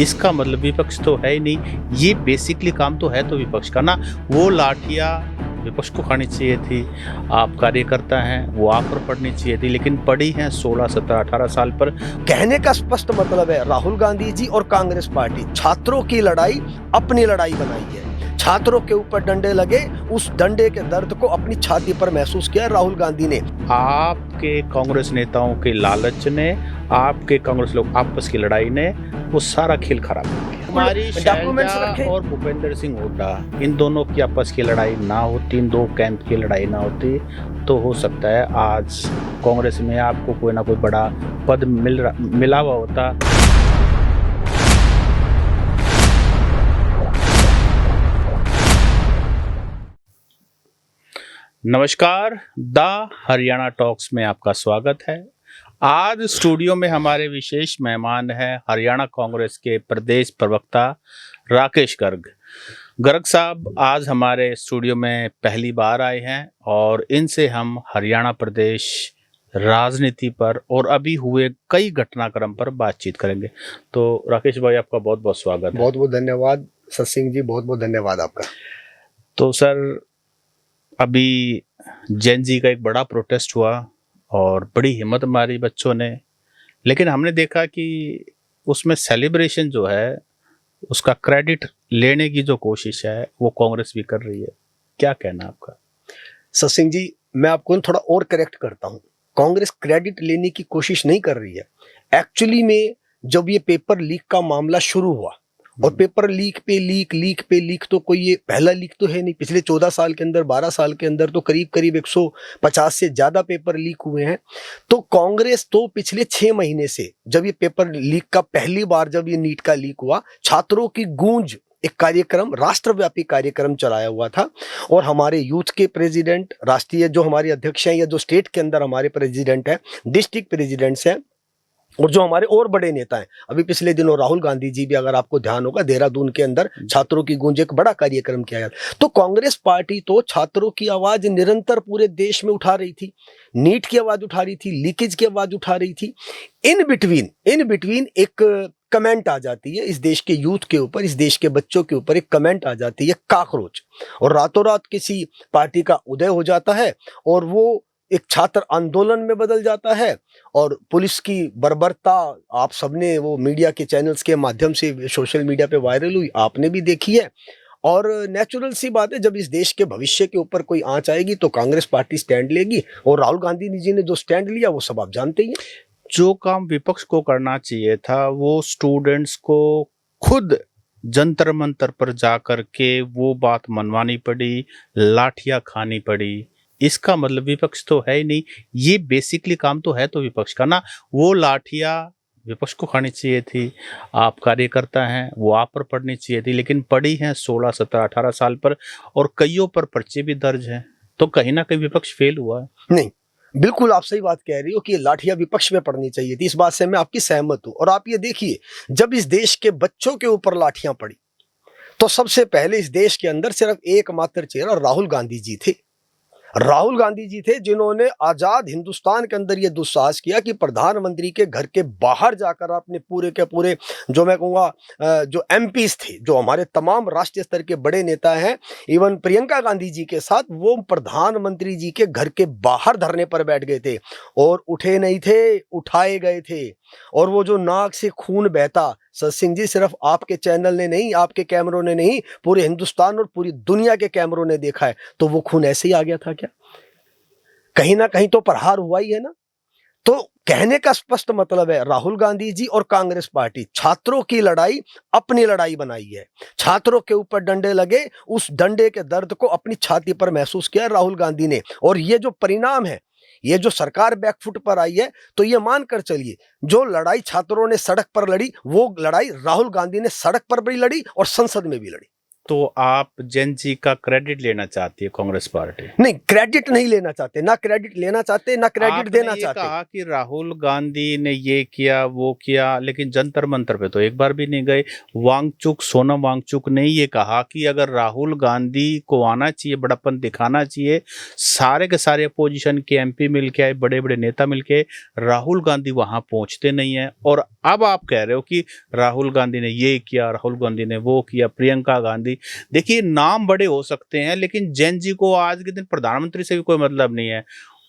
इसका मतलब विपक्ष तो है ही नहीं। ये बेसिकली काम तो है तो विपक्ष का ना। वो लाठियाँ विपक्ष को खानी चाहिए थी। आप कार्यकर्ता हैं, वो आप पर पड़नी चाहिए थी, लेकिन पड़ी हैं 16, 17, 18 साल पर। कहने का स्पष्ट मतलब है, राहुल गांधी जी और कांग्रेस पार्टी छात्रों की लड़ाई अपनी लड़ाई बनाई है। छात्रों के ऊपर डंडे लगे, उस डंडे के दर्द को अपनी छाती पर महसूस किया राहुल गांधी ने। आपके कांग्रेस नेताओं के लालच ने, आपके कांग्रेस लोग आपस की लड़ाई ने वो सारा खेल खराब कर दिया। हमारी शैलजा और भूपेंद्र सिंह हुड्डा, इन दोनों की आपस की लड़ाई ना होती, इन दो कैंप की लड़ाई ना होती, तो हो सकता है आज कांग्रेस में आपको कोई ना कोई बड़ा पद मिला हुआ होता। नमस्कार, द हरियाणा टॉक्स में आपका स्वागत है। आज स्टूडियो में हमारे विशेष मेहमान हैं हरियाणा कांग्रेस के प्रदेश प्रवक्ता राकेश गर्ग। गर्ग साहब आज हमारे स्टूडियो में पहली बार आए हैं और इनसे हम हरियाणा प्रदेश राजनीति पर और अभी हुए कई घटनाक्रम पर बातचीत करेंगे। तो राकेश भाई, आपका बहुत बहुत स्वागत है। बहुत बहुत धन्यवाद सत सिंह जी, बहुत बहुत धन्यवाद आपका। तो सर, अभी जेन जी का एक बड़ा प्रोटेस्ट हुआ और बड़ी हिम्मत मारी बच्चों ने, लेकिन हमने देखा कि उसमें सेलिब्रेशन जो है, उसका क्रेडिट लेने की जो कोशिश है वो कांग्रेस भी कर रही है। क्या कहना आपका? सत सिंह जी, मैं आपको थोड़ा और करेक्ट करता हूँ। कांग्रेस क्रेडिट लेने की कोशिश नहीं कर रही है। एक्चुअली में जब ये पेपर लीक का मामला शुरू हुआ, और पेपर लीक पे लीक तो कोई ये पहला लीक तो है नहीं। पिछले 14 साल के अंदर, 12 साल के अंदर तो करीब 150 से ज्यादा पेपर लीक हुए हैं। तो कांग्रेस तो पिछले 6 महीने से, जब ये पेपर लीक का पहली बार जब ये नीट का लीक हुआ, छात्रों की गूंज एक कार्यक्रम, राष्ट्रव्यापी कार्यक्रम चलाया हुआ था। और हमारे यूथ के प्रेसिडेंट, राष्ट्रीय जो हमारे अध्यक्ष हैं, या जो स्टेट के अंदर हमारे प्रेसिडेंट हैं, डिस्ट्रिक्ट प्रेसिडेंट्स हैं, और जो हमारे और बड़े नेता हैं, अभी पिछले दिनों राहुल गांधी जी भी, अगर आपको ध्यान होगा, देहरादून के अंदर छात्रों की गूंज एक बड़ा कार्यक्रम किया गया। तो कांग्रेस पार्टी तो छात्रों की आवाज निरंतर पूरे देश में उठा रही थी, नीट की आवाज उठा रही थी, लीकेज की आवाज उठा रही थी। इन बिटवीन एक कमेंट आ जाती है इस देश के यूथ के ऊपर, इस देश के बच्चों के ऊपर एक कमेंट आ जाती है, काकरोच, और रातों रात किसी पार्टी का उदय हो जाता है और वो एक छात्र आंदोलन में बदल जाता है। और पुलिस की बर्बरता आप सबने वो मीडिया के चैनल्स के माध्यम से, सोशल मीडिया पे वायरल हुई, आपने भी देखी है। और नेचुरल सी बात है, जब इस देश के भविष्य के ऊपर कोई आंच आएगी तो कांग्रेस पार्टी स्टैंड लेगी, और राहुल गांधी जी ने जो स्टैंड लिया वो सब आप जानते ही हैं। जो काम विपक्ष को करना चाहिए था, वो स्टूडेंट्स को खुद जंतर मंतर पर जाकर के वो बात मनवानी पड़ी, लाठियां खानी पड़ी। इसका मतलब विपक्ष तो है ही नहीं। ये बेसिकली काम तो है तो विपक्ष का ना। वो लाठियां विपक्ष को खानी चाहिए थी। आप कार्यकर्ता हैं, वो आप पर पड़नी चाहिए थी, लेकिन पड़ी हैं 16, 17, 18 साल पर, और कईयों पर पर्चे भी दर्ज हैं। तो कहीं ना कहीं विपक्ष फेल हुआ है। नहीं, बिल्कुल आप सही बात कह रही हो कि ये लाठियां विपक्ष में पड़नी चाहिए थी। इस बात से मैं आपकी सहमत हूं। और आप ये देखिए, जब इस देश के बच्चों के ऊपर लाठियां पड़ी, तो सबसे पहले इस देश के अंदर सिर्फ एकमात्र चेहरा राहुल गांधी जी थे। राहुल गांधी जी थे जिन्होंने आजाद हिंदुस्तान के अंदर यह दुस्साहस किया कि प्रधानमंत्री के घर के बाहर जाकर अपने पूरे के पूरे, जो मैं कहूँगा, जो एमपीज थे, जो हमारे तमाम राष्ट्रीय स्तर के बड़े नेता हैं, इवन प्रियंका गांधी जी के साथ, वो प्रधानमंत्री जी के घर के बाहर धरने पर बैठ गए थे और उठे नहीं थे, उठाए गए थे। और वो जो नाक से खून बहता, सत सिंह जी, सिर्फ आपके चैनल ने नहीं, आपके कैमरों ने नहीं, पूरे हिंदुस्तान और पूरी दुनिया के कैमरों ने देखा है। तो वो खून ऐसे ही आ गया था क्या? कहीं ना कहीं तो प्रहार हुआ ही है ना। तो कहने का स्पष्ट मतलब है, राहुल गांधी जी और कांग्रेस पार्टी छात्रों की लड़ाई अपनी लड़ाई बनाई है। छात्रों के ऊपर डंडे लगे, उस डंडे के दर्द को अपनी छाती पर महसूस किया राहुल गांधी ने। और ये जो परिणाम है, ये जो सरकार बैकफुट पर आई है, तो ये मानकर चलिए, जो लड़ाई छात्रों ने सड़क पर लड़ी, वो लड़ाई राहुल गांधी ने सड़क पर भी लड़ी और संसद में भी लड़ी। तो आप जेन जी का क्रेडिट लेना चाहती है कांग्रेस पार्टी? नहीं, क्रेडिट नहीं लेना चाहते, ना क्रेडिट लेना चाहते, ना क्रेडिट आपने देना ये चाहते। कहा कि राहुल गांधी ने ये किया वो किया, लेकिन जंतर मंतर पे तो एक बार भी नहीं गए। वांगचुक, सोनम वांगचुक ने ये कहा कि अगर राहुल गांधी को आना चाहिए, बड़प्पन दिखाना चाहिए, सारे के सारे अपोजिशन के एमपी मिलके आए, बड़े बड़े नेता मिलके, राहुल गांधी वहां पहुंचते नहीं है। और अब आप कह रहे हो कि राहुल गांधी ने ये किया, राहुल गांधी ने वो किया, प्रियंका गांधी। देखिए, नाम बड़े हो सकते हैं, लेकिन जैन जी को आज के दिन प्रधानमंत्री से भी कोई मतलब नहीं है।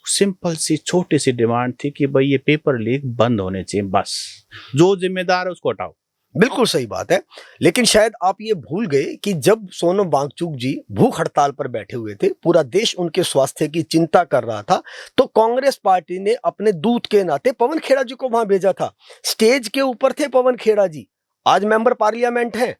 सिंपल सी छोटी सी डिमांड थी कि भाई ये पेपर लीक बंद होने चाहिए, बस। जो जिम्मेदार है उसको हटाओ। बिल्कुल सही बात है, लेकिन शायद आप ये भूल गए कि जब सोनम वांगचुक जी भूख हड़ताल पर बैठे हुए थे, पूरा देश उनके स्वास्थ्य की चिंता कर रहा था, तो कांग्रेस पार्टी ने अपने दूत के नाते पवन खेड़ा जी को वहां भेजा था। स्टेज के ऊपर थे पवन खेड़ा जी, आज मेंबर पार्लियामेंट हैं,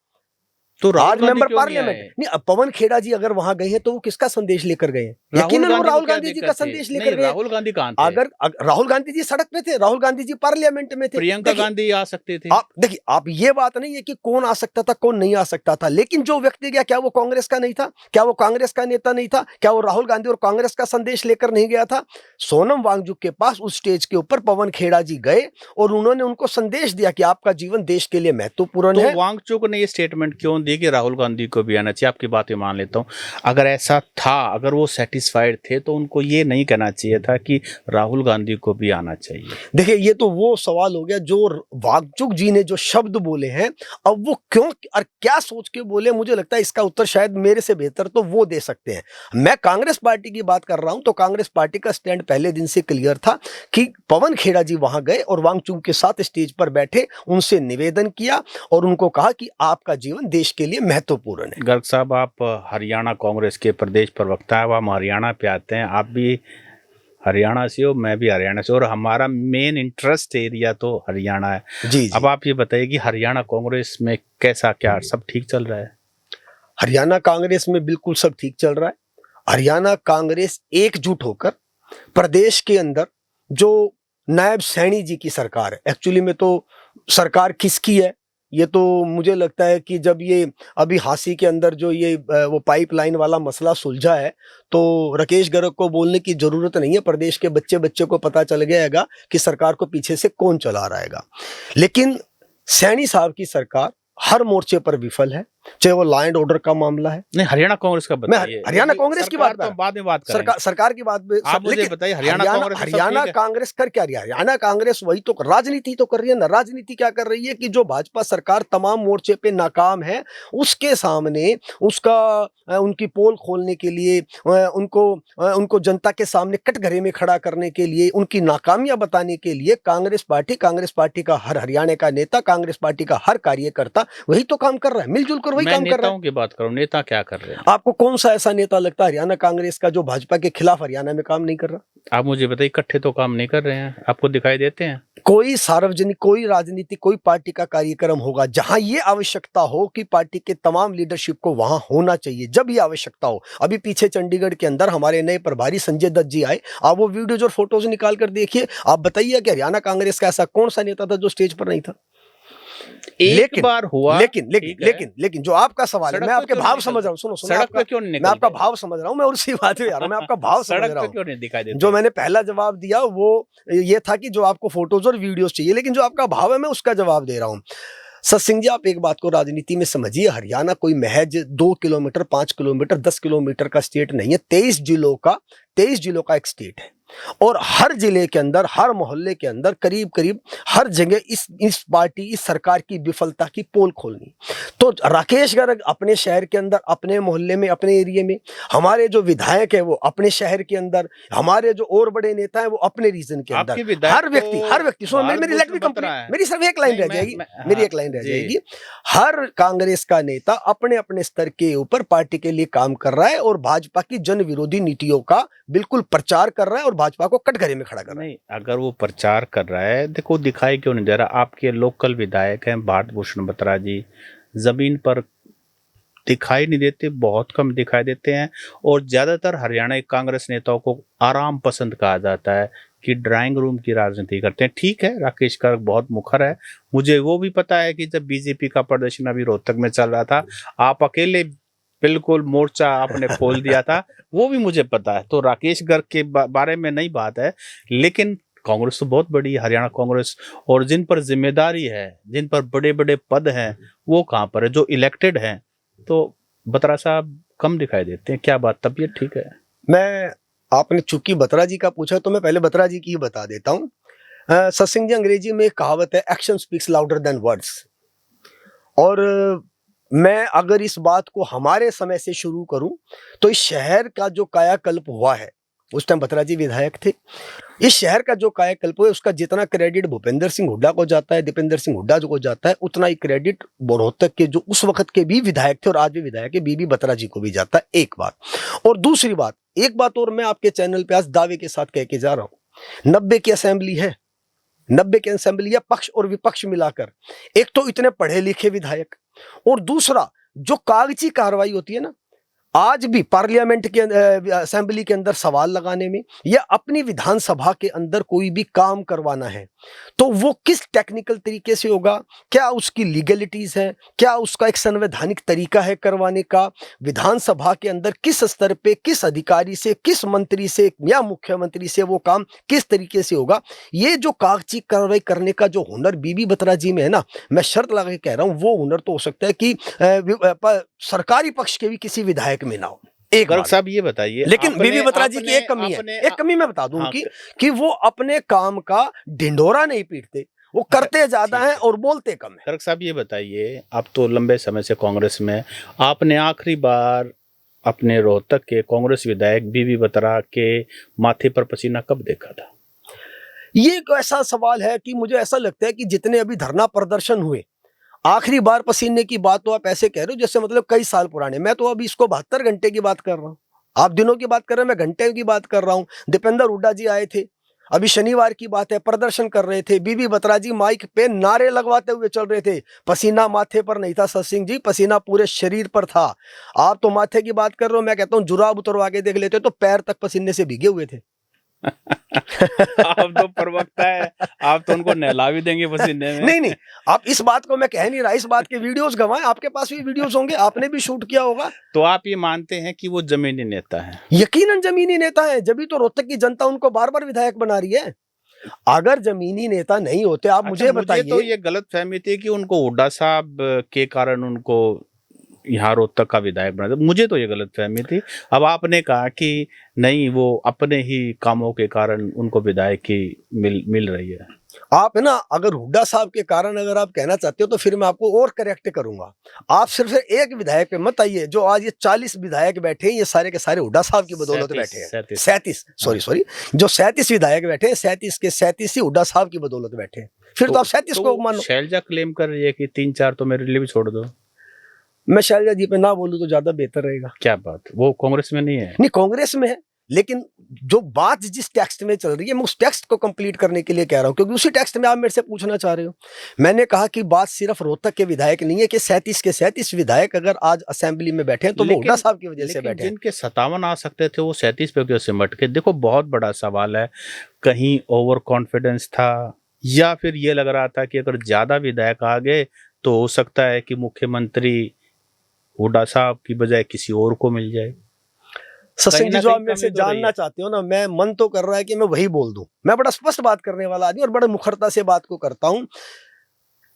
तो राहुल आज गांधी मेंबर क्यों नहीं पार्लियामेंट आए? नहीं। अब पवन खेड़ा जी अगर वहां गए हैं तो वो किसका संदेश लेकर गए हैं? यकीनन वो को राहुल क्या गांधी जी का दिक्कत थी? संदेश नहीं, लेकर गए हैं। राहुल गांधी कहाँ थे? अगर राहुल गांधी जी सड़क पे थे, राहुल गांधी जी पार्लियामेंट में थे। प्रियंका देखिए, गांधी आ सकते थे। आप देखिए, आप ये बात नहीं है कि कौन आ सकता था कौन नहीं आ सकता था, लेकिन जो व्यक्ति गया, क्या वो कांग्रेस का नहीं था? क्या वो कांग्रेस का नेता नहीं था? क्या वो राहुल गांधी और कांग्रेस का संदेश लेकर नहीं गया था? सोनम वांगचुक के पास उस स्टेज के ऊपर पवन खेड़ा जी गए और उन्होंने उनको संदेश दिया कि आपका जीवन देश के लिए महत्वपूर्ण तो है। वांगचुक ने ये स्टेटमेंट क्यों दी कि राहुल गांधी को भी आना चाहिए? आपकी बातें मान लेता हूँ, अगर ऐसा था, अगर वो सेटिस्फाइड थे, तो उनको ये नहीं कहना चाहिए था कि राहुल गांधी को भी आना चाहिए। देखिए, ये तो वो सवाल हो गया जो वांगचुक जी ने जो शब्द बोले हैं, अब वो क्यों और क्या सोच के बोले, मुझे लगता है इसका उत्तर शायद मेरे से बेहतर तो वो दे सकते हैं। मैं कांग्रेस पार्टी की बात कर रहा हूं, तो कांग्रेस पार्टी का स्टैंड पहले दिन से क्लियर था कि पवन खेड़ा जी वहां गए और वांगचुक के साथ स्टेज पर बैठे, उनसे निवेदन किया और उनको कहा कि आपका जीवन देश के लिए महत्वपूर्ण है। गर्ग साहब, आप हरियाणा कांग्रेस के प्रदेश प्रवक्ता है, हम हरियाणा पे आते हैं। आप भी हरियाणा से हो, मैं भी हरियाणा से, और हमारा मेन इंटरेस्ट एरिया तो हरियाणा है। जी अब आप ये बताइए कि हरियाणा कांग्रेस में कैसा, क्या सब ठीक चल रहा है? हरियाणा कांग्रेस में बिल्कुल सब ठीक चल रहा है। हरियाणा कांग्रेस एकजुट होकर प्रदेश के अंदर जो नायब सैनी जी की सरकार है, एक्चुअली में तो सरकार किसकी है ये तो मुझे लगता है कि जब ये अभी हांसी के अंदर जो ये वो पाइपलाइन वाला मसला सुलझा है, तो राकेश गर्ग को बोलने की जरूरत नहीं है। प्रदेश के बच्चे बच्चे को पता चल गया कि सरकार को पीछे से कौन चला रहा है। लेकिन सैनी साहब की सरकार हर मोर्चे पर विफल है, चाहे वो लॉ एंड ऑर्डर का मामला है। नहीं, हरियाणा कांग्रेस का मैं बताइए। हरियाणा कांग्रेस की बात तो बाद में बात करेंगे। सरकार की बात आप मुझे बताइए, हरियाणा कांग्रेस कर क्या रही है? हरियाणा कांग्रेस वही तो राजनीति तो कर रही है ना। राजनीति क्या कर रही है कि जो भाजपा सरकार तमाम मोर्चे पे नाकाम है, उसके सामने उसका उनकी पोल खोलने के लिए, उनको जनता के सामने कटघरे में खड़ा करने के लिए, उनकी नाकामियां बताने के लिए कांग्रेस पार्टी का हर हरियाणा का नेता, कांग्रेस पार्टी का हर कार्यकर्ता वही तो काम कर रहा है, मिलजुल कर वही काम कर रहा है। नेताओं की बात करो, नेता क्या कर रहे हैं? आपको कौन सा ऐसा नेता लगता है हरियाणा कांग्रेस का जो भाजपा के खिलाफ हरियाणा में काम नहीं कर रहा? आप मुझे बताइए, इकट्ठे तो काम नहीं कर रहे हैं, आपको दिखाई देते हैं? कोई सार्वजनिक, कोई राजनीति, कोई पार्टी का कार्यक्रम होगा जहां ये आवश्यकता हो कि पार्टी के तमाम लीडरशिप को वहां होना चाहिए, जब ये आवश्यकता हो। अभी पीछे चंडीगढ़ के अंदर हमारे नए प्रभारी संजय दत्त जी आए, आप वो वीडियोज और फोटोज निकाल कर देखिए, आप बताइए कि हरियाणा कांग्रेस का ऐसा कौन सा नेता था जो स्टेज पर नहीं था? एक बार हुआ, लेकिन जो आपका सवाल है, मैं आपके भाव समझ रहा हूँ। सुनो, सड़क पे क्यों नहीं? मैं आपका भाव समझ रहा हूँ, मैं उसी बात पे आ रहा हूँ, मैं आपका भाव समझ रहा हूँ। क्यों नहीं दिखाई देता? जो मैंने पहला जवाब दिया वो ये था कि जो आपको फोटोज और वीडियोस चाहिए, लेकिन जो आपका भाव है मैं उसका जवाब दे रहा हूँ। सत सिंह जी, आप एक बात को राजनीति में समझिए, हरियाणा कोई महज 2 किलोमीटर, 5 किलोमीटर, 10 किलोमीटर का स्टेट नहीं है, 23 जिलों का एक स्टेट है। और हर जिले के अंदर, हर मोहल्ले के अंदर, करीब करीब हर जगह इस पार्टी, इस सरकार की विफलता की पोल खोलनी। तो राकेश गर्ग अपने शहर के अंदर, अपने मोहल्ले में, अपने एरिया में, हमारे जो विधायक है वो अपने शहर के अंदर, हमारे जो और बड़े नेता है वो अपने रीजन के अंदर, हर व्यक्ति सुनो, मेरी सिर्फ एक लाइन रह जाएगी, मेरी एक लाइन रह जाएगी। हर कांग्रेस का नेता अपने अपने स्तर के ऊपर पार्टी के लिए काम कर रहा है और भाजपा की जन विरोधी नीतियों का बिल्कुल प्रचार कर रहा है और भाजपा को कटघरे में खड़ा कर रहा है। नहीं, अगर वो प्रचार कर रहा है, देखो दिखाई क्यों नहीं दे रहा? आपके लोकल विधायक हैं भारत भूषण बत्रा जी, जमीन पर दिखाई नहीं देते, बहुत कम दिखाई देते हैं। और ज्यादातर हरियाणा के कांग्रेस नेताओं को आराम पसंद कहा जाता है कि ड्राइंग रूम की राजनीति करते हैं। ठीक है, राकेश गर्ग बहुत मुखर है, मुझे वो भी पता है कि जब बीजेपी का प्रदर्शन अभी रोहतक में चल रहा था, आप अकेले बिल्कुल मोर्चा आपने खोल दिया था, वो भी मुझे पता है। तो राकेश गर्ग के बारे में नहीं बात है, लेकिन कांग्रेस तो बहुत बड़ी है, हरियाणा कांग्रेस, और जिन पर जिम्मेदारी है, जिन पर बड़े बड़े पद हैं, वो कहाँ पर है, जो इलेक्टेड हैं। तो बत्रा साहब कम दिखाई देते हैं, क्या बात, तबीयत ठीक है? मैं, आपने चूंकि बत्रा जी का पूछा तो मैं पहले बत्रा जी की ही बता देता हूँ। सत्संग जी, अंग्रेजी में एक कहावत है, action speaks louder than words. और मैं अगर इस बात को हमारे समय से शुरू करूं तो इस शहर का जो कायाकल्प हुआ है, उस टाइम बत्रा जी विधायक थे, इस शहर का जो कायाकल्प हुआ उसका जितना क्रेडिट भूपेंद्र सिंह हुड्डा को जाता है, दीपेंद्र सिंह हुड्डा को जाता है, उतना ही क्रेडिट रोहतक के जो उस वक्त के भी विधायक थे और आज भी विधायक है, बीबी बत्रा जी को भी जाता है। एक बात। और दूसरी बात, एक बात और मैं आपके चैनल पे आज दावे के साथ कह के जा रहा हूं, 90 की असेंबली है, 90 की असेंबली है, पक्ष और विपक्ष मिलाकर। एक तो इतने पढ़े लिखे विधायक, और दूसरा जो कागजी कार्रवाई होती है ना, आज भी पार्लियामेंट के असेंबली के अंदर सवाल लगाने में या अपनी विधानसभा के अंदर कोई भी काम करवाना है तो वो किस टेक्निकल तरीके से होगा, क्या उसकी लीगलिटीज है, क्या उसका एक संवैधानिक तरीका है करवाने का, विधानसभा के अंदर किस स्तर पे, किस अधिकारी से, किस मंत्री से या मुख्यमंत्री से वो काम किस तरीके से होगा, ये जो कागजी कार्रवाई करने का जो हुनर बीबी बत्रा जी में है ना, मैं शर्त लगा के कह रहा हूं वो हुनर तो हो सकता है कि सरकारी पक्ष के भी किसी विधायक में ना हो। एक गर्ग साहब ये बताइए, लेकिन बीबी बत्रा जी की एक कमी है, एक कमी मैं बता दूं कि वो अपने काम का ढिंढोरा नहीं पीटते, वो करते ज्यादा हैं और बोलते कम है। गर्ग साहब ये बताइए, आप तो लंबे समय से कांग्रेस में, आपने आखिरी बार अपने रोहतक के कांग्रेस विधायक बीबी बत्रा के माथे पर पसीना कब देखा था? ये एक ऐसा सवाल है कि मुझे ऐसा लगता है कि जितने अभी धरना प्रदर्शन हुए, आखिरी बार पसीने की बात तो आप ऐसे कह रहे हो जैसे मतलब कई साल पुराने। मैं तो अभी इसको 72 घंटे की बात कर रहा हूँ, आप दिनों की बात कर रहे हैं, मैं घंटे की बात कर रहा हूँ। दीपेंद्र हुड्डा जी आए थे, अभी शनिवार की बात है, प्रदर्शन कर रहे थे, बीबी बत्रा जी माइक पे नारे लगवाते हुए चल रहे थे। पसीना माथे पर नहीं था सत्सिंह जी, पसीना पूरे शरीर पर था। आप तो माथे की बात कर रहे हो, मैं कहता हूँ जुराब उतरवा के देख लेते तो पैर तक पसीने से भीगे हुए थे। आप तो प्रवक्ता है, आप तो उनको नहला भी देंगे पसीने में। नहीं, आप इस बात को मैं कह नहीं रहा, इस बात के वीडियोस गवाएं, आपके पास भी वीडियोस होंगे, आपने भी शूट किया होगा। तो आप ये मानते हैं कि वो जमीनी नेता है? यकीनन जमीनी नेता है, जब भी तो रोहतक की जनता उनको बार बार विधायक बना रही है। अगर जमीनी नेता नहीं होते, आप मुझे बताइए। तो ये गलत फहमी थी कि उनको हुड्डा साहब के कारण उनको यहाँ रोहतक का विधायक बना, मुझे तो ये गलत फहमी थी। अब आपने कहा कि नहीं, वो अपने ही कामों के कारण उनको विधायक की मिल रही है। आप है ना, अगर हुड्डा साहब के कारण अगर आप कहना चाहते हो तो फिर मैं आपको और करेक्ट करूंगा। आप सिर्फ एक विधायक पे मत आइए, जो आज ये 40 विधायक बैठे हैं, ये सारे के सारे हुड्डा साहब की बदौलत बैठे हैं। 37 सॉरी, जो 37 विधायक बैठे हैं, 37 के 37 ही हुड्डा साहब की बदौलत बैठे हैं। फिर तो आप 37 को मानो। शैलजा क्लेम कर रही है कि 3-4 तो मेरे लिए भी छोड़ दो। मैं शैलजा जी पे ना बोलूं तो ज्यादा बेहतर रहेगा। क्या बात, वो कांग्रेस में नहीं है? नहीं, कांग्रेस में है, लेकिन जो बात जिस टेक्स्ट में चल रही है मैं उस टेक्स्ट को कंप्लीट करने के लिए कह रहा हूं, क्योंकि उसी टेक्स्ट में आप मेरे से पूछना चाह रहे हो। मैंने कहा कि बात सिर्फ रोहतक के विधायक नहीं है कि 37 के 37 विधायक अगर आज असेंबली में बैठे हैं तो वो हुड्डा साहब की वजह से बैठे हैं। जिनके 57 आ सकते थे वो 37 पे क्यों सिमट के? देखो, बहुत बड़ा सवाल है, कहीं ओवर कॉन्फिडेंस था या फिर ये लग रहा था कि अगर ज्यादा विधायक आ गए तो हो सकता है कि मुख्यमंत्री हुड्डा साहब की बजाय किसी और को मिल जाए। सत्संग जी, जो आप मेरे से जानना चाहते हो ना, मैं मन तो कर रहा है कि मैं वही बोल दूं। मैं बड़ा स्पष्ट बात करने वाला आदमी और बड़े मुखरता से बात को करता हूं।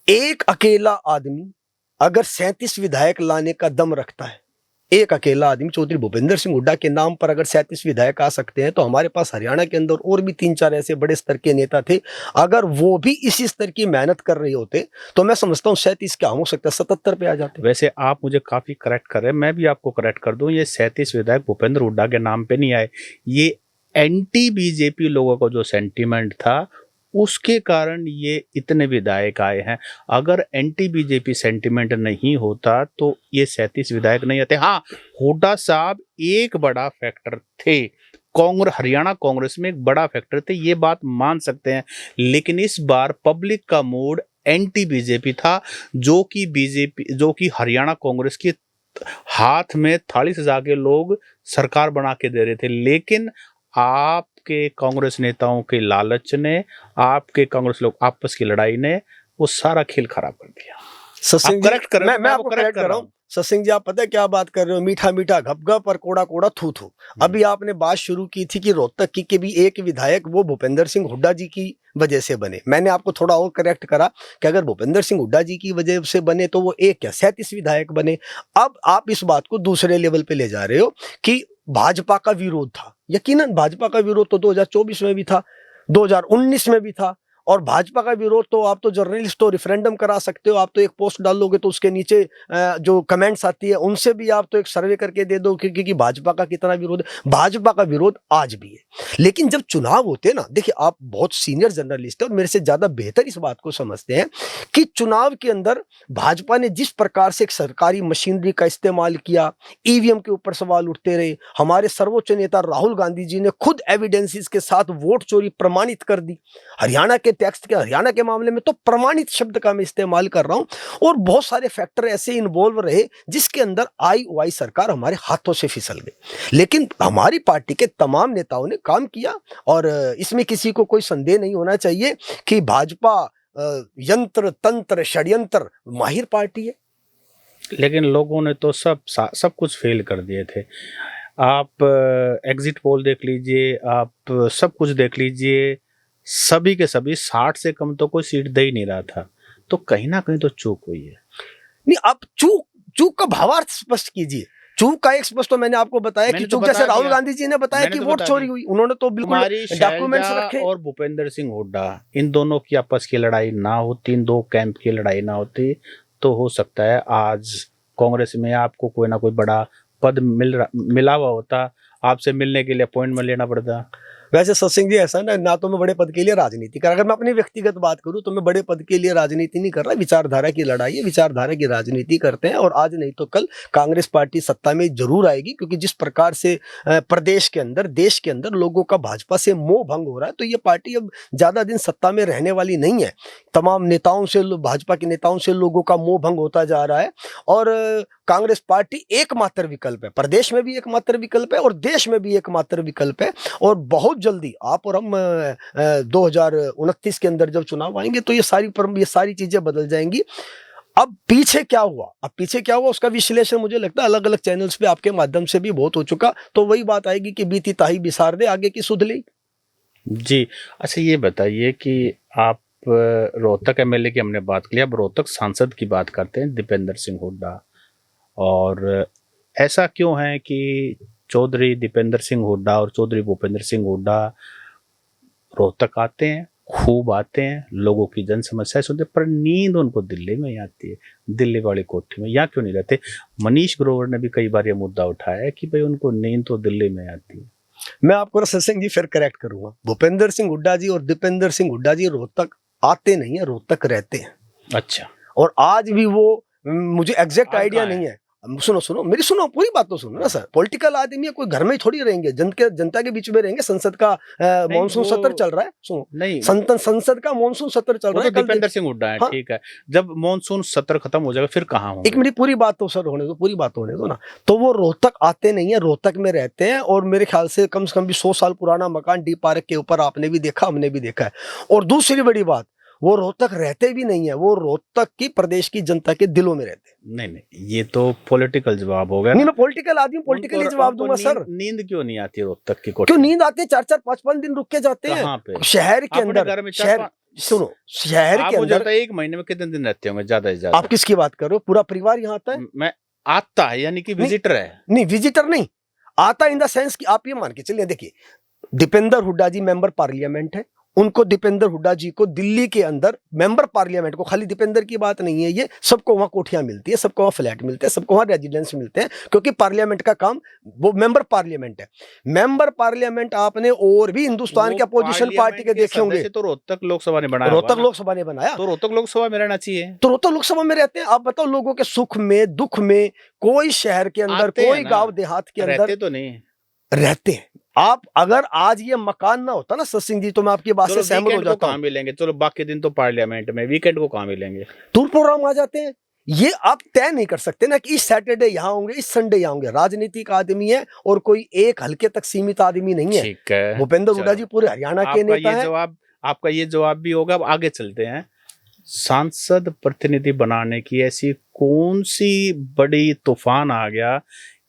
एक अकेला आदमी अगर 37 विधायक लाने का दम रखता है, एक अकेला आदमी चौधरी भूपेंद्र सिंह हुड्डा के नाम पर अगर 37 विधायक आ सकते हैं, तो हमारे पास हरियाणा के अंदर और भी 3-4 ऐसे बड़े स्तर के नेता थे। अगर वो भी इसी स्तर की मेहनत कर रहे होते तो मैं समझता हूँ 37 क्या हो सकता है, 77 पे आ जाते। वैसे आप मुझे काफी करेक्ट कर रहे हैं, मैं भी आपको करेक्ट कर दूं, ये 37 विधायक भूपेंद्र हुड्डा के नाम पे नहीं आए, ये एंटी बीजेपी लोगों का जो सेंटीमेंट था उसके कारण ये इतने विधायक आए हैं। अगर एंटी बीजेपी सेंटीमेंट नहीं होता तो ये 37 विधायक नहीं आते। हाँ, हुड्डा साहब एक बड़ा फैक्टर थे, हरियाणा कांग्रेस में एक बड़ा फैक्टर थे, ये बात मान सकते हैं। लेकिन इस बार पब्लिक का मूड एंटी बीजेपी था, जो कि हरियाणा कांग्रेस की हाथ में थाली सजा के लोग सरकार बना के दे रहे थे। लेकिन आपके कांग्रेस नेताओं के लालच ने, आपके कांग्रेस लोग आपस की लड़ाई ने वो सारा खेल खराब कर दिया। सत्सिंह जी, करेक्ट कर रहे हो, मैं आपको करेक्ट कर रहा हूँ। सत्सिंह जी, आप पता है क्या बात कर रहे हो? मीठा मीठा घप घप और कोड़ा कोड़ा थू थू। अभी आपने बात शुरू की थी कि रोहतक की के भी एक विधायक वो भूपेंद्र सिंह हुड्डा जी की वजह से बने। मैंने आपको थोड़ा और करेक्ट करा कि अगर भूपेंद्र सिंह हुड्डा जी की वजह से बने तो वो एक क्या 37 विधायक बने। अब आप इस बात को दूसरे लेवल पे ले जा रहे हो कि भाजपा का विरोध था। यकीनन भाजपा का विरोध तो 2024 में भी था, 2019 में भी था। और भाजपा का विरोध तो आप तो जर्नलिस्ट तो रेफरेंडम करा सकते हो, आप तो एक पोस्ट डालोगे तो उसके नीचे जो कमेंट्स आती है उनसे भी आप तो एक सर्वे करके दे दो कि भाजपा का कितना विरोध है। भाजपा का विरोध आज भी है। लेकिन जब चुनाव होते हैं ना, देखिए आप बहुत सीनियर जर्नलिस्ट है और मेरे से ज्यादा बेहतर इस बात को समझते हैं कि चुनाव के अंदर भाजपा ने जिस प्रकार से एक सरकारी मशीनरी का इस्तेमाल किया, ईवीएम के ऊपर सवाल उठते रहे। हमारे सर्वोच्च नेता राहुल गांधी जी ने खुद एविडेंसेस के साथ वोट चोरी प्रमाणित कर दी। हरियाणा के टेक्स्ट के, हरियाणा के मामले में तो प्रमाणित शब्द का मैं इस्तेमाल कर रहा हूं। और बहुत सारे फैक्टर ऐसे इन्वॉल्व रहे जिसके अंदर आई सरकार हमारे हाथों से फिसल गई। लेकिन हमारी पार्टी के तमाम नेताओं ने काम किया और इसमें किसी को कोई संदेह नहीं होना चाहिए कि भाजपा यंत्र तंत्र षड्यंत्र माहिर पार्टी है। लेकिन लोगों ने तो सब कुछ फेल कर दिए थे। आप एग्जिट पोल देख लीजिए, आप सब कुछ देख लीजिए, सभी के सभी 60 से कम तो कोई सीट दे ही नहीं रहा था। तो कहीं ना कहीं तो चूक हुई है। नहीं, आप चूक का भावार्थ स्पष्ट कीजिए। चूक का एक स्पष्ट तो मैंने आपको बताया कि चूक जैसे राहुल गांधी जी ने बताया कि वोट चोरी हुई, उन्होंने तो बिल्कुल डॉक्यूमेंट्स रखे। और भूपेंद्र सिंह हुड्डा, इन दोनों की आपस की लड़ाई ना होती, इन दो कैंप की लड़ाई ना होती, तो हो सकता है आज कांग्रेस में आपको कोई ना कोई बड़ा पद मिला हुआ होता, आपसे मिलने के लिए अपॉइंटमेंट लेना पड़ता। वैसे सत्सिंह जी, ऐसा ना तो मैं बड़े पद के लिए राजनीति कर, अगर मैं अपनी व्यक्तिगत बात करूं तो मैं बड़े पद के लिए राजनीति नहीं कर रहा। विचारधारा की लड़ाई है, विचारधारा की राजनीति करते हैं और आज नहीं तो कल कांग्रेस पार्टी सत्ता में जरूर आएगी। क्योंकि जिस प्रकार से प्रदेश के अंदर, देश के अंदर लोगों का भाजपा से मोह भंग हो रहा है, तो ये पार्टी अब ज्यादा दिन सत्ता में रहने वाली नहीं है। तमाम नेताओं से, भाजपा के नेताओं से लोगों का मोह भंग होता जा रहा है और कांग्रेस पार्टी एकमात्र विकल्प है। प्रदेश में भी एकमात्र विकल्प है और देश में भी एकमात्र विकल्प है। और बहुत जल्दी आप और हम 2029 के अंदर जब चुनाव आएंगे तो ये सारी चीजें बदल जाएंगी। अब पीछे क्या हुआ उसका विश्लेषण मुझे लगता है अलग अलग चैनल्स पे आपके माध्यम से भी बहुत हो चुका। तो वही बात आएगी कि बीती ताही बिसार दे, आगे की सुध ले। जी अच्छा, ये बताइए कि आप रोहतक एमएलए की हमने बात की, अब रोहतक सांसद की बात करते हैं, दीपेंद्र सिंह हुड्डा। और ऐसा क्यों है कि चौधरी दीपेंद्र सिंह हुड्डा और चौधरी भूपेंद्र सिंह हुड्डा रोहतक आते हैं, खूब आते हैं, लोगों की जन समस्याएं सुनते, पर नींद उनको दिल्ली में ही आती है, दिल्ली वाली कोठी में। यहाँ क्यों नहीं रहते? मनीष ग्रोवर ने भी कई बार ये मुद्दा उठाया है कि भाई उनको नींद तो दिल्ली में आती है। मैं आपको सत्सिंह जी फिर करेक्ट करूंगा। भूपेंद्र सिंह हुड्डा जी और दीपेंद्र सिंह हुड्डा जी रोहतक आते नहीं है, रोहतक रहते हैं। अच्छा। और आज भी वो, मुझे एग्जैक्ट आइडिया नहीं है। सुनो मेरी पूरी बात तो सुनो ना सर। पॉलिटिकल आदमी है, कोई घर में ही थोड़ी रहेंगे, जनता के बीच में रहेंगे। संसद का मॉनसून सत्र चल रहा है, सुनो नहीं, संसद का मॉनसून सत्र चल रहा है। दीपेंद्र सिंह हुड्डा है, ठीक है, जब मॉनसून सत्र खत्म हो जाएगा फिर कहाँ होंगे? एक मिनट, पूरी बात तो सर होने दो, पूरी बात होने दो ना। तो वो रोहतक आते नहीं है, रोहतक में रहते हैं। और मेरे ख्याल से कम भी 100 साल पुराना मकान डी पार्क के ऊपर आपने भी देखा, हमने भी देखा है। और दूसरी बड़ी बात, वो रोहतक रहते भी नहीं है, वो रोहतक की प्रदेश की जनता के दिलों में रहते हैं। नहीं, ये तो पॉलिटिकल जवाब हो गया। नहीं, मैं पॉलिटिकल आदमी, पॉलिटिकली जवाब दूंगा सर। नींद क्यों नहीं आती रोहतक की कोठी? क्यों नींद आती है? 4-4 5-5 दिन रुक के जाते हैं शहर के अंदर। सुनो, शहर के अंदर 1 महीने में कितने दिन रहते होंगे ज्यादा से ज्यादा? आप किसकी बात कर रहे हो? पूरा परिवार यहाँ आता है? मैं आता है यानी कि विजिटर है? नहीं, विजिटर नहीं आता इन द सेंस कि आप ये मान के चलिए, देखिए दीपेंद्र हुड्डा जी मेंबर पार्लियामेंट है, उनको दीपेंद्र हुड्डा जी को दिल्ली के अंदर मेंबर पार्लियामेंट को, खाली दीपेंद्र की बात नहीं है ये, सबको वहां कोठियां मिलती है, सबको वहां फ्लैट मिलते हैं, सबको वहां रेजिडेंस मिलते हैं। क्योंकि पार्लियामेंट का काम वो मेंबर पार्लियामेंट है। मेंबर पार्लियामेंट आपने और भी हिंदुस्तान के अपोजिशन पार्टी के देखे होंगे। तो रोहतक लोकसभा ने बनाया, रोहतक लोकसभा ने बनाया, तो रोहतक लोकसभा में रहना चाहिए। तो रोहतक लोकसभा में रहते हैं। आप बताओ, लोगों के सुख में दुख में कोई शहर के अंदर, कोई गाँव देहात के अंदर रहते तो नहीं रहते हैं। आप अगर आज ये मकान ना होता ना सत्सिंह जी, तो मैं आपकी बात से सहमत हो जाता हूं। मिलेंगे, चलो बाकी दिन तो पार्लियामेंट में, वीकेंड को कहां मिलेंगे? टूर प्रोग्राम आ जाते हैं। ये आप तय नहीं कर सकते ना कि इस सैटरडे यहाँ होंगे, इस संडे यहाँ होंगे। राजनीतिक आदमी है और कोई एक हल्के तक सीमित आदमी नहीं है। ठीक है, भूपेंद्र हुड्डा जी पूरे हरियाणा के नेता हैं। आपका ये जवाब भी होगा। अब आगे चलते हैं। सांसद प्रतिनिधि बनाने की ऐसी कौन सी बड़ी तूफान आ गया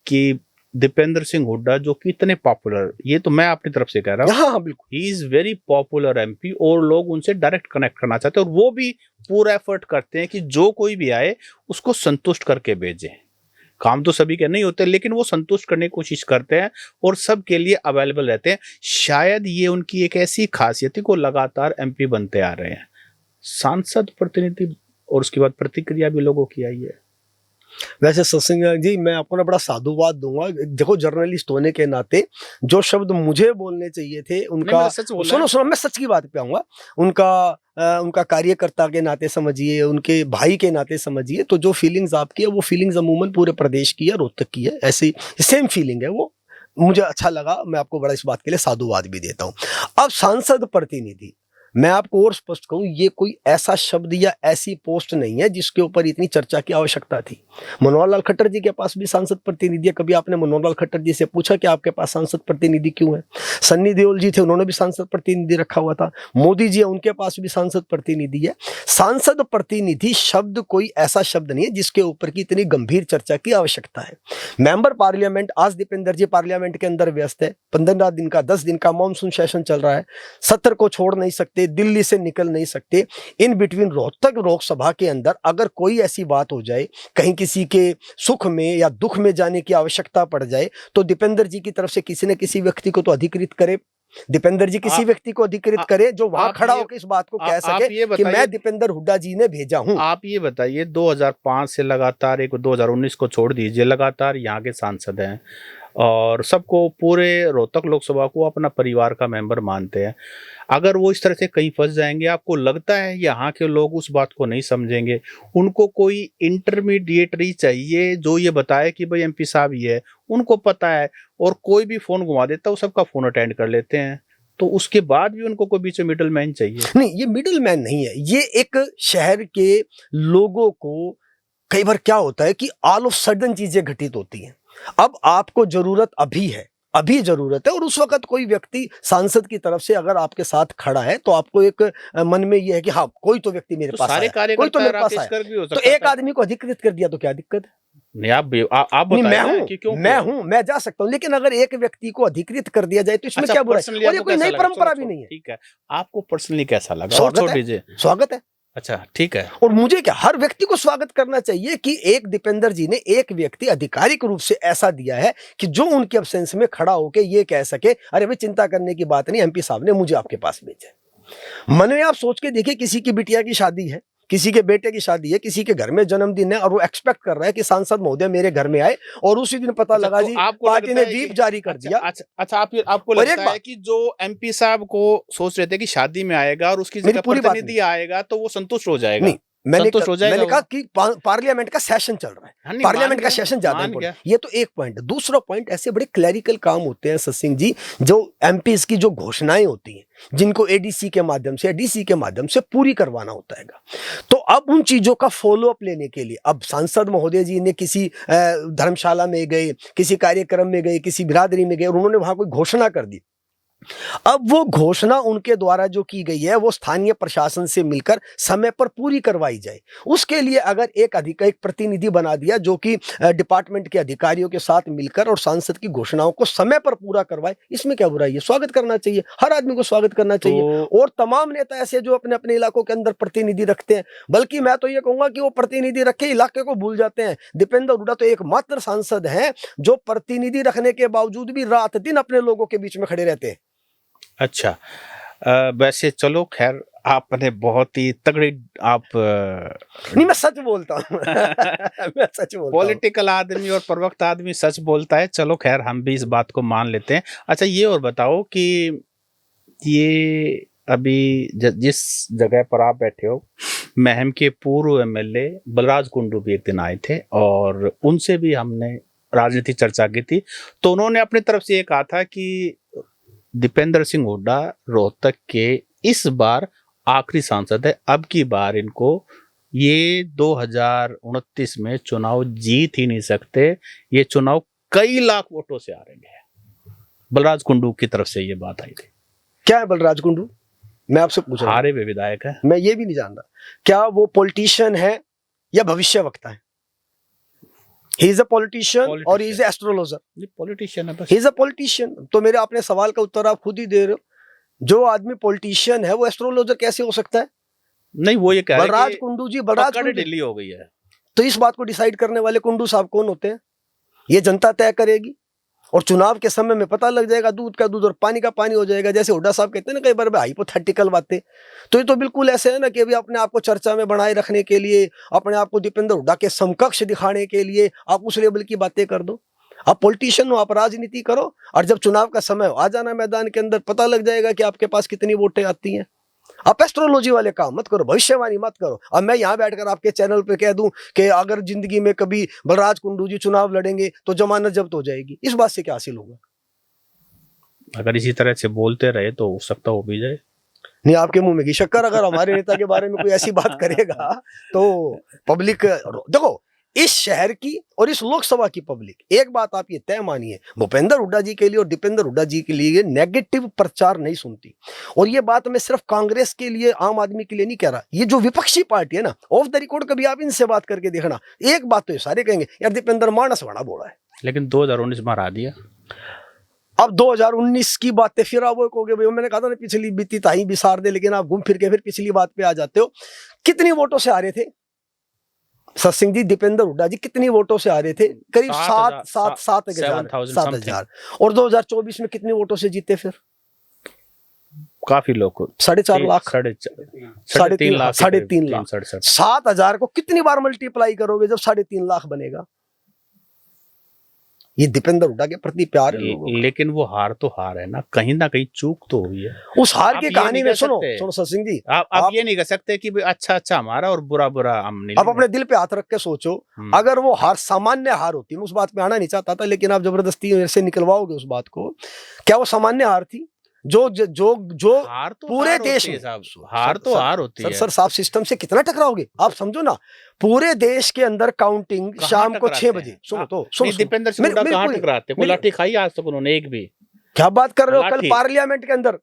कि दीपेंद्र सिंह हुड्डा जो कि इतने पॉपुलर, ये तो मैं अपनी तरफ से कह रहा हूँ, हाँ हाँ बिल्कुल, he is very popular MP और लोग उनसे डायरेक्ट कनेक्ट करना चाहते हैं और वो भी पूरा एफर्ट करते हैं कि जो कोई भी आए उसको संतुष्ट करके भेजें। काम तो सभी के नहीं होते लेकिन वो संतुष्ट करने की कोशिश करते हैं और सबके लिए अवेलेबल रहते हैं। शायद ये उनकी एक ऐसी खासियत है को लगातार एमपी बनते आ रहे हैं। सांसद प्रतिनिधि और उसके बाद प्रतिक्रिया भी लोगों की आई है। वैसे सत्संग जी मैं आपको ना बड़ा साधुवाद दूंगा। देखो जर्नलिस्ट होने के नाते जो शब्द मुझे बोलने चाहिए थे उनका, मैंने सच बोला है। सुनो मैं सच की बात पे आऊंगा, उनका कार्यकर्ता के नाते समझिए, उनके भाई के नाते समझिए, तो जो फीलिंग्स आपकी है वो फीलिंग्स अमूमन पूरे प्रदेश की है, रोहतक की है, ऐसी सेम फीलिंग है वो। मुझे अच्छा लगा, मैं आपको बड़ा इस बात के लिए साधुवाद भी देता हूँ। अब सांसद प्रतिनिधि, मैं आपको और स्पष्ट कहूं, ये कोई ऐसा शब्द या ऐसी पोस्ट नहीं है जिसके ऊपर इतनी चर्चा की आवश्यकता थी। मनोहर लाल खट्टर जी के पास भी सांसद प्रतिनिधि है। कभी आपने मनोहर लाल खट्टर जी से पूछा कि आपके पास सांसद प्रतिनिधि क्यों है? सन्नी देओल जी थे, उन्होंने भी सांसद प्रतिनिधि रखा हुआ था। मोदी जी है, उनके पास भी सांसद प्रतिनिधि है। सांसद प्रतिनिधि शब्द कोई ऐसा शब्द नहीं है जिसके ऊपर की इतनी गंभीर चर्चा की आवश्यकता है। मेंबर पार्लियामेंट, आज दीपेंद्र जी पार्लियामेंट के अंदर व्यस्त है, 15 दिन का 10 दिन का मानसून सेशन चल रहा है, सत्र को छोड़ नहीं सकते, दिल्ली से निकल नहीं सकते। इन बिटवीन रोहतक लोकसभा के अंदर अगर कोई ऐसी बात हो जाए, कहीं किसी के सुख में या दुख में जाने की आवश्यकता पड़ जाए, तो दीपेंद्र जी की तरफ से किसी न किसी व्यक्ति को तो अधिकृत करे, दीपेंद्र जी किसी व्यक्ति को अधिकृत करे जो वहां खड़ा होकर इस बात को कह सके कि मैं दीपेंद्र हुड्डा जी ने भेजा हूं। आप ये बताइए 2005 से लगातार, एक 2019 को छोड़ दीजिए, लगातार यहाँ के सांसद हैं और सबको, पूरे रोहतक लोकसभा को अपना परिवार का मेंबर मानते हैं। अगर वो इस तरह से कहीं फंस जाएंगे, आपको लगता है यहाँ के लोग उस बात को नहीं समझेंगे? उनको कोई इंटरमीडिएटरी चाहिए जो ये बताए कि भाई एमपी साहब ये है, उनको पता है और कोई भी फोन घुमा देता है, वो सबका फोन अटेंड कर लेते हैं, तो उसके बाद भी उनको कोई बीच में मिडल मैन चाहिए? नहीं, ये मिडल मैन नहीं है, ये एक शहर के लोगों को कई बार क्या होता है कि ऑल ऑफ सडन चीजें घटित होती हैं। अब आपको जरूरत अभी है, अभी जरूरत है, और उस वक्त कोई व्यक्ति सांसद की तरफ से अगर आपके साथ खड़ा है तो आपको एक मन में यह है कि हाँ कोई तो व्यक्ति मेरे पास सारे आया, कोई तो मेरे पास आया, तो एक आदमी को अधिकृत कर दिया तो क्या दिक्कत है? नहीं, आप मैं हूं, मैं जा सकता हूं, लेकिन अगर एक व्यक्ति को अधिकृत कर दिया जाए तो इसमें क्या बुराई? और ये कोई नई परंपरा भी नहीं है। ठीक है, आपको पर्सनली कैसा लगा? स्वागत है। अच्छा ठीक है। और मुझे क्या, हर व्यक्ति को स्वागत करना चाहिए कि एक दीपेंद्र जी ने एक व्यक्ति आधिकारिक रूप से ऐसा दिया है कि जो उनके एब्सेंस में खड़ा होकर ये कह सके अरे भाई चिंता करने की बात नहीं, एमपी साहब ने मुझे आपके पास भेजा। मन में आप सोच के देखिए, किसी की बिटिया की शादी है, किसी के बेटे की शादी है, किसी के घर में जन्मदिन है और वो एक्सपेक्ट कर रहा है कि सांसद महोदय मेरे घर में आए, और उसी दिन पता लगा जी पार्टी ने व्हीप जारी कर दिया। अच्छा आपको लगता है कि जो एमपी साहब को सोच रहे थे कि शादी में आएगा और उसकी जगह प्रतिनिधि आएगा तो वो संतुष्ट हो जाएगा? नहीं, मैंने कहा कि पार्लियामेंट का सेशन चल रहा है, पार्लियामेंट का सेशन ज्यादा इंपॉर्टेंट, ये तो एक पॉइंट। दूसरा पॉइंट, ऐसे बड़े क्लैरिकल काम होते हैं सत्सिंह जी, जो एमपीज की जो घोषणाएं होती हैं जिनको एडीसी के माध्यम से, डीसी के माध्यम से पूरी करवाना होता है, तो अब उन चीजों का फॉलो अप लेने के लिए अब सांसद महोदय जी ने किसी धर्मशाला में गए, किसी कार्यक्रम में गए, किसी बिरादरी में गए और उन्होंने वहां कोई घोषणा कर दी। अब वो घोषणा उनके द्वारा जो की गई है वो स्थानीय प्रशासन से मिलकर समय पर पूरी करवाई जाए। उसके लिए अगर एक प्रतिनिधि बना दिया जो कि डिपार्टमेंट के अधिकारियों के साथ मिलकर और सांसद की घोषणाओं को समय पर पूरा करवाए, इसमें क्या बुराई है? स्वागत करना चाहिए, हर आदमी को स्वागत करना चाहिए। और तमाम नेता ऐसे जो अपने अपने इलाकों के अंदर प्रतिनिधि रखते हैं, बल्कि मैं तो ये कहूंगा कि वो प्रतिनिधि रखे इलाके को भूल जाते हैं। दीपेंद्र हुड्डा तो एकमात्र सांसद हैं जो प्रतिनिधि रखने के बावजूद भी रात दिन अपने लोगों के बीच में खड़े रहते हैं। अच्छा, वैसे चलो खैर, आपने बहुत ही तगड़ी नहीं, मैं सच बोलता हूँ मैं सच बोलता हूँ। पॉलिटिकल आदमी और प्रवक्ता आदमी सच बोलता है। चलो खैर, हम भी इस बात को मान लेते हैं। अच्छा ये और बताओ कि ये अभी जिस जगह पर आप बैठे हो, महम के पूर्व एमएलए बलराज कुंडू भी एक दिन आए थे और उनसे भी हमने राजनीतिक चर्चा की थी, तो उन्होंने अपनी तरफ से ये कहा था कि दीपेंद्र सिंह हुड्डा रोहतक के इस बार आखिरी सांसद है, अब की बार इनको ये 2029 में चुनाव जीत ही नहीं सकते, ये चुनाव कई लाख वोटों से हारेंगे। बलराज कुंडू की तरफ से ये बात आई थी। क्या है बलराज कुंडू? मैं आपसे पूछ रहा हूँ, हारे हुए विधायक है। मैं ये भी नहीं जानता क्या वो पॉलिटिशियन है या भविष्य वक्ता है। ही इज अ पॉलिटिशियन और ही इज एस्ट्रोलॉजर। पॉलिटिशियन है बस। He is a politician. तो मेरे अपने सवाल का उत्तर आप खुद ही दे रहे हो। जो आदमी पॉलिटिशियन है वो एस्ट्रोलॉजर कैसे हो सकता है? नहीं, वो ये कह रहे बलराज कि कुंडू जी, बलराज पकड़ कुंडू, ढीली हो गई है। तो इस बात को डिसाइड करने वाले कुंडू साहब कौन होते हैं? ये जनता तय करेगी और चुनाव के समय में पता लग जाएगा, दूध का दूध और पानी का पानी हो जाएगा। जैसे हुड्डा साहब कहते हैं ना कई बार हाइपोथेटिकल बातें, तो ये तो बिल्कुल ऐसे है ना कि अभी अपने आप को चर्चा में बनाए रखने के लिए, अपने आप को दीपेंद्र हुड्डा के समकक्ष दिखाने के लिए आप उस लेवल की बातें कर दो। आप पॉलिटिशियन हो, आप राजनीति करो, और जब चुनाव का समय हो आ जाना मैदान के अंदर, पता लग जाएगा कि आपके पास कितनी वोटें आती हैं। आप एस्ट्रोलॉजी वाले काम मत करो, भविष्यवाणी मत करो। अब मैं यहाँ बैठकर आपके चैनल पे कह दूं कि अगर जिंदगी में कभी बलराज कुंडू जी चुनाव लड़ेंगे तो जमानत जब्त हो जाएगी, इस बात से क्या हासिल होगा? अगर इसी तरह से बोलते रहे तो हो सकता हो भी जाए। नहीं, आपके मुंह में घी शक्कर। अगर हमारे नेता के बारे में कोई ऐसी बात करेगा तो पब्लिक, देखो इस शहर की और इस लोकसभा की पब्लिक, एक बात आप ये तय मानिए, भूपेंद्र हुड्डा जी के लिए और दीपेंद्र हुड्डा जी के लिए नेगेटिव प्रचार नहीं सुनती। और ये बात मैं सिर्फ कांग्रेस के लिए, आम आदमी के लिए नहीं कह रहा, ये जो विपक्षी पार्टी है ना, ऑफ द रिकॉर्ड कभी आप इनसे बात करके देखना, एक बात तो ये सारे कहेंगे यार दीपेंद्र मानस बड़ा बोला है। लेकिन 2019 में हरा दिया। अब 2019 की बातें फिर आप वो कहोगे भाई, मैंने कहा था ना पिछली बीती ताही बिसार दे, लेकिन आप घूम फिर के फिर पिछली बात पे आ जाते हो। कितनी वोटों से आ रहे थे सत सिंह जी, दीपेंद्र हुड्डा जी कितनी वोटों से आ रहे थे? करीब 7,000। और 2024 में कितनी वोटों से जीते फिर? काफी लोग, 4.5 लाख, 3.5 लाख, 3.5 लाख। 7,000 को कितनी बार मल्टीप्लाई करोगे जब 3.5 लाख बनेगा? ये दीपेंद्र हुड्डा के प्रति प्यार है लोगों का। लेकिन वो हार तो हार है ना कहीं चूक तो हुई है। उस हार की कहानी में सुनो सत सिंह जी, आप ये नहीं कह सकते कि अच्छा हमारा और बुरा हम नहीं। आप अपने दिल पे हाथ रख के सोचो, अगर वो हार सामान्य हार होती, मैं उस बात पे आना नहीं चाहता था, लेकिन आप जबरदस्ती से निकलवाओगे उस बात को। क्या वो सामान्य हार थी? जो हार तो पूरे देश में हार तो हार होती है। सर साफ सिस्टम से कितना टकराओगे आप? समझो ना, पूरे देश के अंदर काउंटिंग शाम को 6 बजे। सुनो दीपेंद्र सिंह हुड्डा कहां टकराते? कोई लाठी खाई आज तक उन्होंने एक भी? क्या बात कर रहे हो? कल पार्लियामेंट के अंदर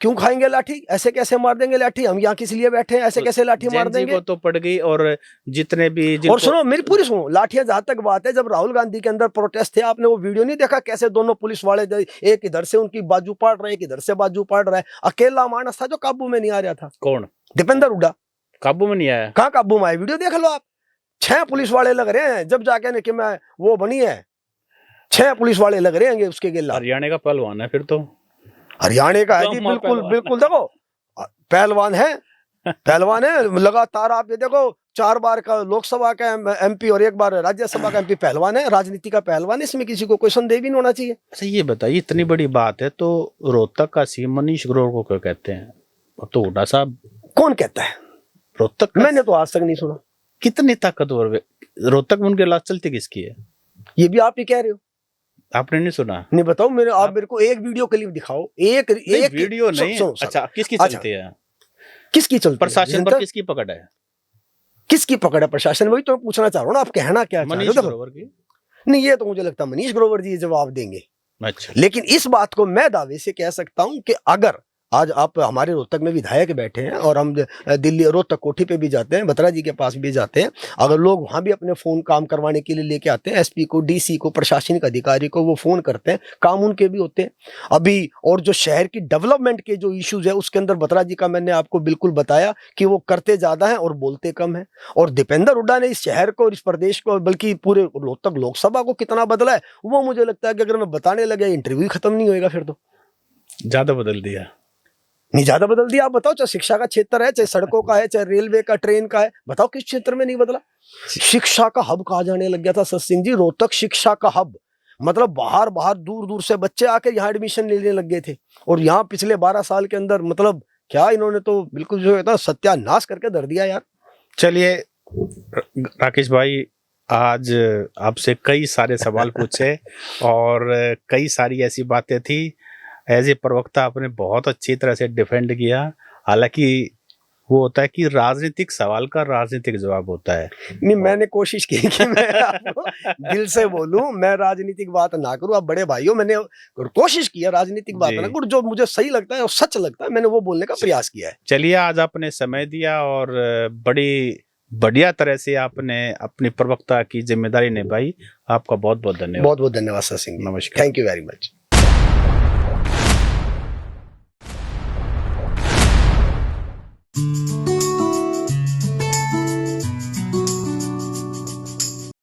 क्यों खाएंगे लाठी? ऐसे कैसे मार देंगे लाठी? हम यहाँ किस लिए बैठे हैं? ऐसे कैसे लाठी मार देंगे? को तो पड़ गई। और जितने भी और सुनो मेरी पूरी सुनो, लाठियां जहां तक बात है, जब राहुल गांधी के अंदर प्रोटेस्ट थे, आपने वो वीडियो नहीं देखा कैसे दोनों पुलिस वाले एक इधर से उनकी बाजू पाड़ रहे, एक इधर से बाजू पाड़ रहा है। अकेला मानस था जो काबू में नहीं आ रहा था। कौन? दीपेंद्र हुड्डा। काबू में नहीं आया? कहाँ काबू में आया? वीडियो देख लो आप। 6 पुलिस वाले लग रहे हैं, जब जाके कि मैं वो बनी है, 6 पुलिस वाले लग रहे हैं उसके गिल्ला। हरियाणा का पहलवान है फिर तो। हरियाणा का है जी, बिल्कुल देखो पहलवान है लगातार। आप ये देखो 4 बार का लोकसभा का एमपी और 1 बार राज्यसभा का एमपी पहलवान है, राजनीति का पहलवान है, इसमें किसी को कोई संदेह भी नहीं होना चाहिए। अच्छा ये बताइए, इतनी बड़ी बात है तो रोहतक का सीएम मनीष ग्रोवर को क्या कहते हैं? अब तो हुड्डा साहब। कौन कहता है रोहतक? मैंने तो आज तक नहीं सुना। कितनी ताकतवर रोहतक में उनके लाश चलती किसकी है? ये भी आप ही कह रहे हो, आपने नहीं सुना? नहीं बताओ आप मेरे को एक वीडियो क्लिप दिखाओ। एक वीडियो नहीं। अच्छा किसकी चलती है? किसकी चलती है? प्रशासन पर किसकी पकड़ है? किसकी पकड़ है प्रशासन? वही तो पूछना चाह रहा हूँ ना, आप कहना क्या चाह रहे हो? मनीष ग्रोवर की? नहीं, ये तो मुझे लगता है मनीष ग्रोवर जी जवाब देंगे। अच्छा। लेकिन इस बात को मैं दावे से कह सकता हूं कि अगर आज आप हमारे रोहतक में विधायक बैठे हैं और हम दिल्ली रोहतक कोठी पे भी जाते हैं, बत्रा जी के पास भी जाते हैं, अगर लोग वहां भी अपने फोन काम करवाने के लिए लेके आते हैं, एसपी को, डीसी को, प्रशासनिक अधिकारी को वो फोन करते हैं, काम उनके भी होते हैं अभी। और जो शहर की डेवलपमेंट के जो इश्यूज है उसके अंदर बत्रा जी का मैंने आपको बिल्कुल बताया कि वो करते ज्यादा है और बोलते कम है। और दीपेंद्र हुड्डा ने इस शहर को और इस प्रदेश को, बल्कि पूरे रोहतक लोकसभा को कितना बदला है, वो मुझे लगता है कि अगर मैं बताने लगे इंटरव्यू खत्म नहीं होएगा। फिर तो ज्यादा बदल दिया। नहीं ज्यादा बदल दिया। आप बताओ, चाहे शिक्षा का क्षेत्र है, चाहे सड़कों का है, चाहे रेलवे का, ट्रेन का है, बताओ किस क्षेत्र में नहीं बदला? शिक्षा का हब कहा जाने लग गया था सत सिंह जी, रोहतक शिक्षा का हब। मतलब बाहर दूर से बच्चे आकर यहाँ एडमिशन लेने लग गए थे। और यहाँ पिछले 12 साल के अंदर मतलब क्या इन्होंने तो बिल्कुल जो है सत्यानाश करके धर दिया यार। चलिए राकेश भाई, आज आपसे कई सारे सवाल पूछे और कई सारी ऐसी बातें थी, एज ए प्रवक्ता आपने बहुत अच्छी तरह से डिफेंड किया। हालांकि वो होता है कि राजनीतिक सवाल का राजनीतिक जवाब होता है। नहीं, मैंने कोशिश की कि मैं आपको दिल से बोलूं, मैं राजनीतिक बात ना करूं। आप बड़े भाई हो, मैंने कोशिश किया राजनीतिक बात जी। ना करूं, जो मुझे सही लगता है और सच लगता है मैंने वो बोलने का प्रयास किया है। चलिए, आज आपने समय दिया और बड़ी बढ़िया तरह से आपने अपनी प्रवक्ता की जिम्मेदारी निभाई। आपका बहुत बहुत धन्यवाद। बहुत बहुत धन्यवाद सर सिंह जी। नमस्कार। Thank you very much.